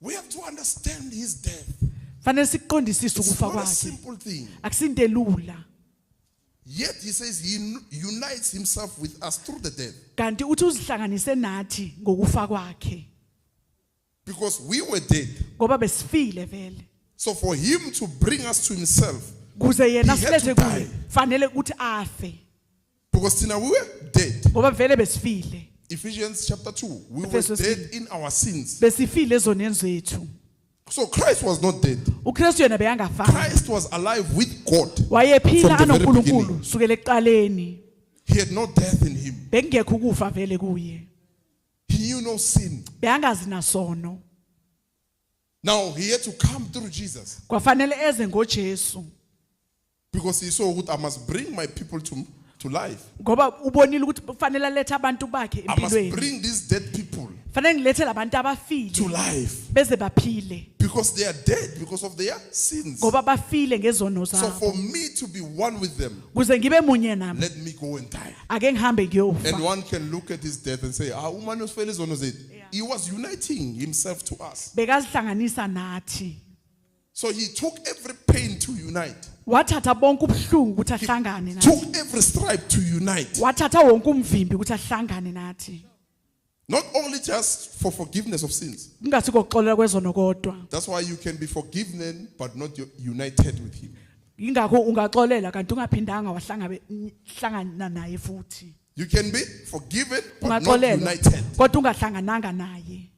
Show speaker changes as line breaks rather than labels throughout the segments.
We have to understand his death.
Fanele siqondisise
It's
ukufa
not a
kwakhe.
simple thing.
Akusinto elula.
Yet he says he unites himself with us through the death.
Kanti uthi uzihlanganise nathi ngokufa kwakhe.
Because we were dead.
Ngoba besifile vele.
So for him to bring us to himself,
Kuze yena
he had
silethe
to
kuye.
die.
Fanele ukuthi afe.
Because we were dead.
Ngoba vele besifile.
Ephesians chapter 2. We were
Efeso
dead in our sins.
Besifile ezoneni zethu.
So Christ was not dead.
uKristu yena beyangafa.
Christ was alive with God.
Wayephila
From the very
anoNkulunkulu sukela ekuqaleni.
He had no death in him.
Bekungekho ukufa vele kuye.
He knew no sin.
Beyangazi nasono.
Now he had to come through Jesus.
Kwafanele eze ngoJesu.
Because he saw I must bring my people to life.
Ngoba ubonile ukuthi kufanele alethe abantu bakhe
I must
empilweni.
bring these dead people
Fanele ngilethe labantu
to
abafile
life.
beze baphile.
Because they are dead because of their sins.
Ngoba bafile ngezono
So
zabo.
for me to be one with them,
Kuze ngibe munye nami.
let me go and die.
Ake ngihambe
And
ngiyofa.
one can look at his death and say, umane usifele izono zethu." He was uniting himself to us.
Bekazihlanganisa nathi.
So he took every pain to unite.
Wathatha bonke ubuhlungu ukuthi ahlangane nathi.
Took every stripe to unite.
Wathatha wonke umvimbi ukuthi ahlangane nathi.
Not only just for forgiveness of sins.
Kungathi kokuxolela kwezono kodwa.
That's why you can be forgiven but not united with him.
Ingakho ungaxolela kanti ungaphindanga wahlangana naye futhi.
You can be forgiven but not
Ungaxolela
united.
kodwa ungahlangananga naye.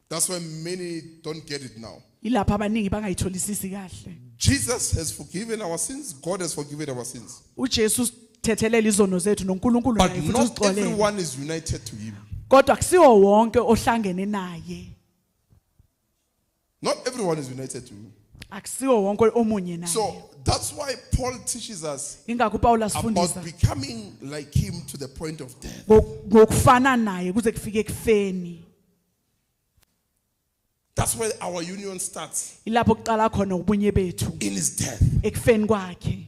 That's why many don't get it now.
Ilapha abaningi bangayitholisisi kahle.
Jesus has forgiven our sins. God has forgiven our sins.
uJesu uthethelela izono zethu noNkulunkulu
But
naye futhi
not
uzixolele.
everyone is united to him.
Kodwa akusiwo wonke ohlangene naye.
Not everyone is united to him.
Akusiwo wonke omunye naye.
So that's why Paul teaches us
Ingakho uPaul
about
asifundisa
becoming like him to the point of death.
ngokufana naye kuze kufike ekufeni.
That's where our union starts,
Ilapho kuqala khona ubunye bethu
in his death.
ekufeni kwakhe.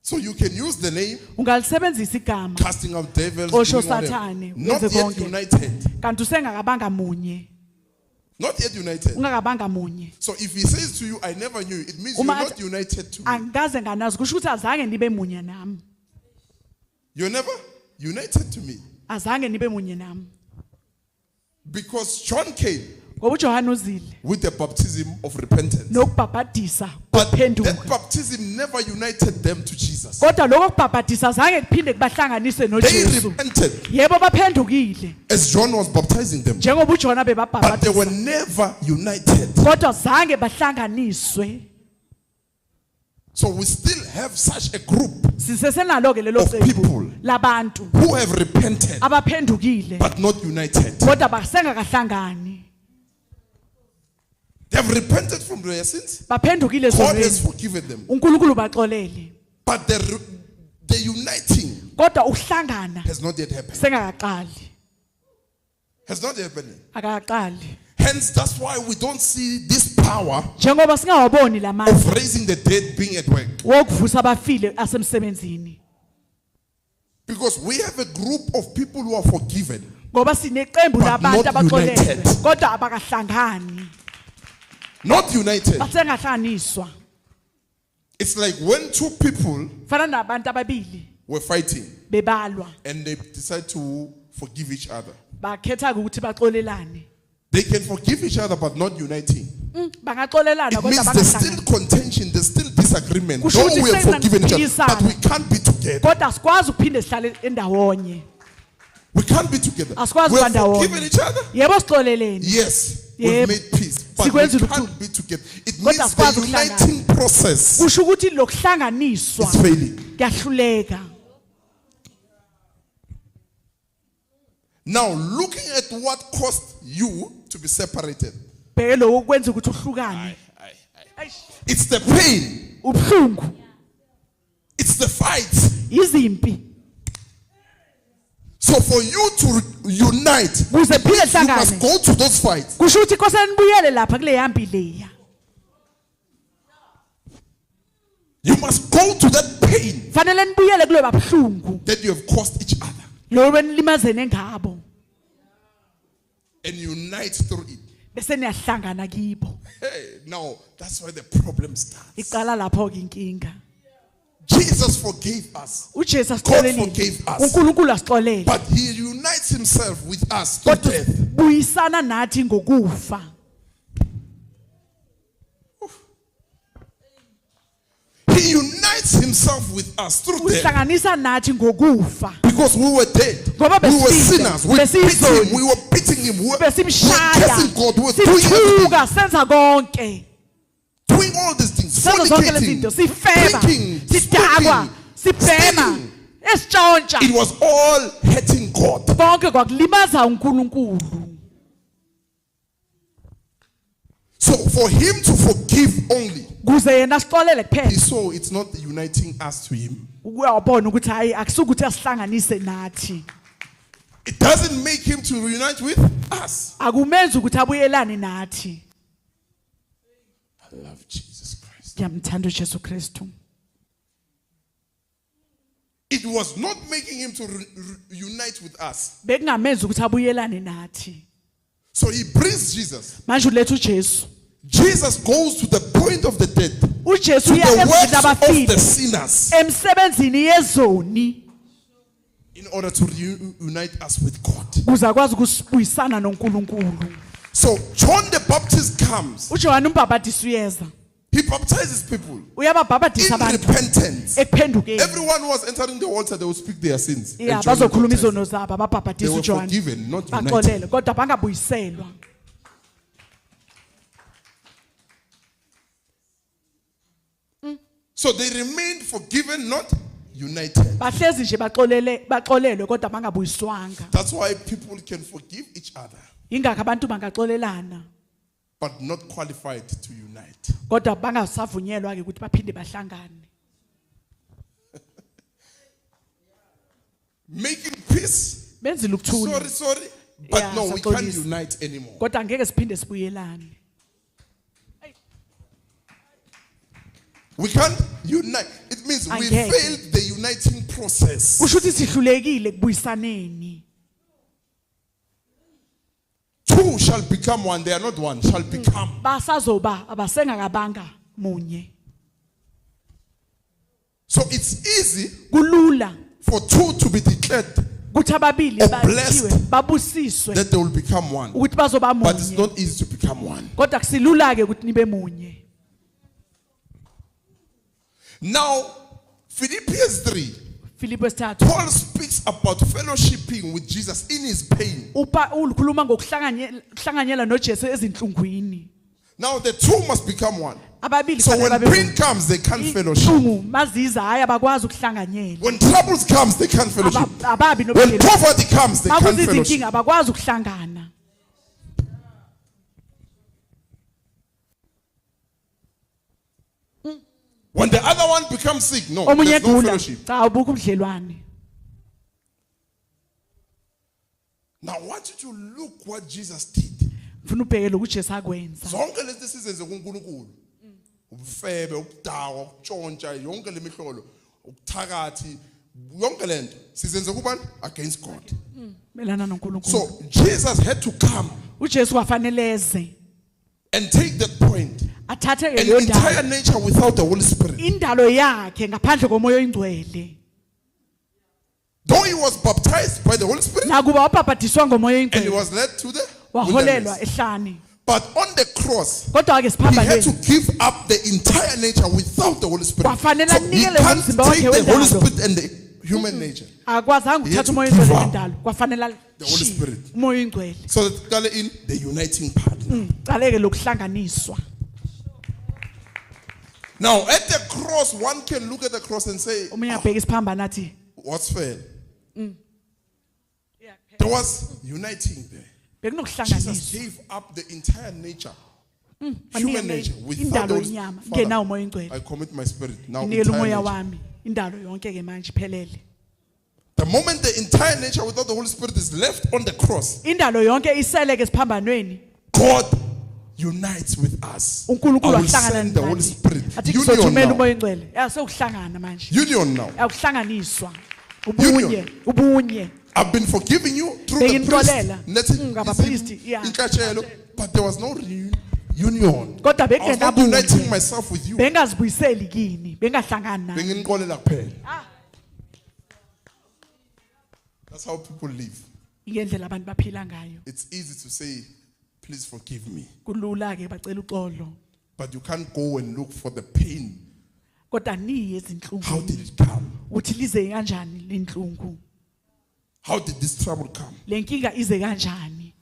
So you can use the name,
Ungalisebenzisa igama
casting out devils,
Osho
doing whatever.
Sathane,
Not
wenze
yet
konke.
united.
kanti usengakabanga munye.
Not yet united.
Ungakabanga munye.
So if he says to you, I never knew you, it means you're
Uma
not united to me.
Angikaze nganazi kusho ukuthi azange nibe munye nami.
You're never united to me.
Azange nibe munye nami.
Because John came
Ngoba uJohane uzile
with the baptism of repentance.
nokubhabhadisa
But that
kophenduka.
baptism never united them to Jesus.
Kodwa lokho kubhabhadisa azange kuphinde kubahlanganise
They
noJesu.
repented
Yebo baphendukile
as John was baptizing them.
njengoba uJona
But they
bebabhabhadisa.
were never united.
Kodwa zange bahlanganiswe.
So we still have such a group
Sisesenalo ke lelo
Of people.
qembu labantu
who have repented
abaphendukile
but not united.
kodwa basengakahlangani.
They have repented from their sins.
Baphendukile
God has
zonke.
forgiven them.
uNkulunkulu baxolele.
But the uniting
Kodwa ukuhlangana
has not yet happened.
sengakaqali.
Has not yet happened.
Akaqali.
Hence, that's why we don't see this power
Njengoba singawaboni lamandla
of raising the dead being at work.
wokuvusa abafile asemsebenzini.
Because we have a group of people who are forgiven.
Ngoba sineqembu
But
labantu
not
abaxolelwe
united.
kodwa abakahlangani.
Not united.
Basengahlanganiswa.
It's like when two people
Fana nabantu ababili
were fighting
bebalwa
and they decide to forgive each other.
bakhetha ukuthi baxolelane.
They can forgive each other but not uniting.
Bangaxolelana
It
kodwa
means there's still
bangahlangani.
contention, there's still disagreement.
Kusho
Though
ukuthi
we have forgiven each other, but
kusenamphikisano.
we can't be together.
Kodwa sikwazi ukuphinde sihlale endawonye.
We can't be together.
Asikwazi
We have
ukuba ndawonye.
forgiven each other.
Yebo sixoleleni.
Yes, we've
Yebo.
made peace, but we
Sikwenzile
can't be together. It
Kodwa
means
asikwazi
the
ukuhlangana.
uniting process
Kusho ukuthi lokuhlanganiswa
is failing.
kuyahluleka.
Now, looking at what caused you to be separated,
Bheke lokho kwenza ukuthi uhlukane.
it's the pain,
Ubhlungu,
it's the fight.
izimpi.
So for you to unite,
Kuze
it means
phile
you must
hlangane.
go to those fights.
Kusho ukuthi kose nibuyele lapha kule yambi leya.
You must go to that pain
Fanele nibuyele kule babhlungu.
that you have caused each other.
Lo benlimazene ngabo.
and unite through it.
bese niyahlangana kibo.
Hey, now that's where the problem starts.
Iqala lapho ke inkinga.
Jesus forgave us,
uJesu
God
asixolelile.
forgave us,
uNkulunkulu asixolele.
but He unites Himself with us through
Kodwa
death.
buyisana nathi ngokufa.
He unites Himself with us through death.
Uhlanganisa nathi ngokufa.
Because we were dead,
Ngoba
we were
besifile,
sinners, we beat
besiyizoni.
Him, we were beating Him, we were
Besimshaya.
cursing God, we were doing everything,
Sithuka senza konke.
doing all these things,
Senza zonke
fornicating,
lezinto. Sifeba.
drinking,
Sidakwa.
smoking,
Sibhema.
stealing.
Esitshontsha.
It was all hurting God.
Konke kwakulimaza uNkulunkulu.
So for Him to forgive only,
Kuze yena asixolele
He
kuphela.
saw it's not uniting us to Him.
Uyabona ukuthi hayi akusukuthi asihlanganise nathi.
It doesn't make Him to reunite with us.
Akumenzi ukuthi abuyelane nathi.
I love Jesus Christ.
Ngiyamthanda uJesu Kristu.
It was not making Him to unite with us.
Bekungamenzi ukuthi abuyelane nathi.
So He brings Jesus.
Manje uletha uJesu.
Jesus goes to the point of the death,
uJesu
to
uya
the works
emzini
of the
abafile.
sinners,
Emsebenzini yezoni.
in order to reunite us with God.
Kuze akwazi ukusibuyisana noNkulunkulu.
So John the Baptist comes.
uJohane umbhabhadisi uyeza.
He baptizes people
Uyababhabhadisa
in
abantu
repentance.
ekuphendukeni.
Everyone who was entering the altar, they would speak their sins.
Yeah,
And John the
bazokhuluma
Baptist,
izono zabo
they
ababhabhadisa
were
uJohane.
forgiven, not united.
Baxolele kodwa bangabuyiselwa.
So they remained forgiven, not united.
Bahlezi nje baxolelwe kodwa bangabuyiswanga.
That's why people can forgive each other,
Ingakho abantu bangaxolelana
but not qualified to unite.
kodwa bangasavunyelwa ke ukuthi baphinde bahlangane.
Making peace.
Benzile ukuthula
Sorry. But
Yeah,
no, we can't
saxolisa.
unite anymore.
kodwa ngeke siphinde sibuyelane.
We can't unite. It means we
Angeke.
failed the uniting process.
Kusho ukuthi sihlulekile kubuyisaneni.
Two shall become one. They are not one. Shall become.
Basazoba abasengakabanga munye.
So it's easy
Kulula
for two to be declared
ukuthi ababili
Or
bathiwe
blessed.
babusiswe
that they will become one.
ukuthi bazoba
But it's
munye.
not easy to become one.
Kodwa kusilula ke ukuthi nibe munye.
Now, Philippians 3,
Filipi 3.
Paul speaks about fellowshipping with Jesus in his pain.
Ukhuluma ngokuhlanganyela noJesu ezinhlungwini.
Now, the two must become one.
Ababili
So when
kufanele babe
pain comes, they can't fellowship.
inhlungu maziza hayi abakwazi ukuhlanganyela.
When troubles comes, they can't fellowship.
Ababi
When
nobudlelwano.
poverty comes, they can't
Makuza
fellowship.
izinkinga abakwazi ukuhlangana.
When the other one becomes sick, no,
Omunye
there's no
egula.
fellowship.
Cha ubukho ubudlelwane.
Now, I want you to look what Jesus did.
Mfuna ubheke lokuJesu akwenza.
Zonke lezi sizenze kuNkulunkulu. Ubufebe, ukudawa, ukutshontsha, yonke lemihlolo, ukuthakathi, yonke lento sizenze kubani against God.
Melana noNkulunkulu.
So Jesus had to come
uJesu kwafanele eze
and take that point.
athathe
An
leyo
entire
ndalo.
nature without the Holy Spirit.
Indalo yakhe ngaphandle komoya oyingcwele.
Though he was baptized by the Holy Spirit
Nakuba wabhabhadiswa ngomoya
and he
oyingcwele.
was led to the
Waholelwa
wilderness.
ehlane.
But on the cross,
Kodwa ke
he had to
siphambanweni.
give up the entire nature without the Holy Spirit.
Kwafanele
So he
anikele
can't
umzimba wakhe
take the Holy
wendalo.
Spirit and the human nature.
Akwazanga
He had
ukuthatha
to
umoya
give
oyingcwele
up
nendalo. Kwafanele
the Holy
alishiye
Spirit.
umoya oyingcwele.
So that call in the uniting part.
Caleke lokuhlanganiswa.
Now at the cross, one can look at the cross and say,
Omunye abheka isiphambano athi
what's fair? There was uniting there. Jesus
bekunokuhlanganiswa.
gave up the entire nature, human nature, without
Indalo
those.
inyama
Father,
ngenawo umoya oyingcwele.
I commit my spirit now.
Inikele
Entire
umoya
nature.
wami. Indalo yonke ke manje iphelele.
The moment the entire nature without the Holy Spirit is left on the cross,
Indalo yonke isele ke siphambanweni.
God unites with us. I
uNkulunkulu
will
wahlangana
send the Holy
nathi.
Spirit.
Athi
Union
kuzothumela
now.
umoya oyingcwele. Sekuhlangana manje.
Union now.
Akuhlanganiswa. Ubunye.
I've been forgiving you through the
Bengimxolela.
priest.
Ngabapristi, yeah.
But there was no reunion.
Kodwa
I was not
bekungena
uniting
bunye.
myself with you.
Bengazibuyiseli kini, bengahlangani nani.
Benginixolela kuphela. That's how people live.
Ngendlela abantu baphila ngayo.
It's easy to say, please forgive me.
Kulula ke bacela uxolo.
But you can't go and look for the pain.
Kodwa niye
How did
ezinhlungu.
it come?
Uthi lize kanjani lenhlungu?
How did this trouble come?
Lenkinga ize kanjani?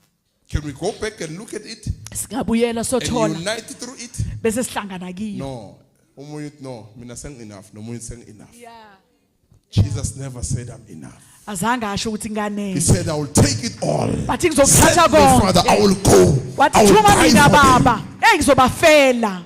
Can we go back and look at it
Singabuyela
and
sothola
unite through it?
bese sihlangana kiyo.
No. Omunye uthi, no, mina seng enough. No more saying enough.
Yeah.
Jesus never said I'm enough.
Azange asho ukuthi
He
nganele.
said, I will take it all.
Bathi
Send
ngizokuthatha
me, Father, I
konke.
will go. I
Wathi
will
thuma
die
mina
for them.
baba. Ngizobafela.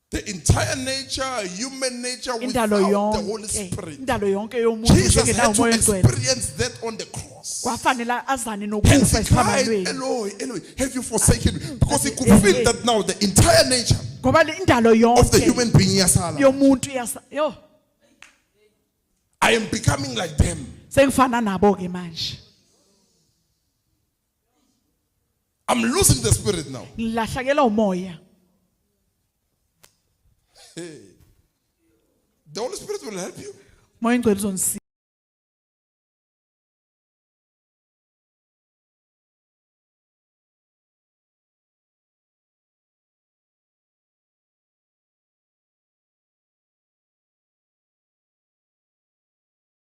The entire nature, human nature,
Indalo
without the Holy
yonke.
Spirit.
Indalo yonke yomuntu
Jesus
njengenawo
had to
umoya ogcwele.
experience that on the cross.
Kwafanele azane
Hence
nokufa
he cried,
esiphambanweni.
Eloi, Eloi, have you forsaken me? Because he could feel that now the entire nature
Ngoba le indalo
of the
yonke
human being yasala.
yomuntu yo
I am becoming like them.
sengifana nabo ke manje.
I'm losing the spirit now.
Ngilahlakela umoya.
The Holy Spirit will help you.
Moya engcwele uzonisiza.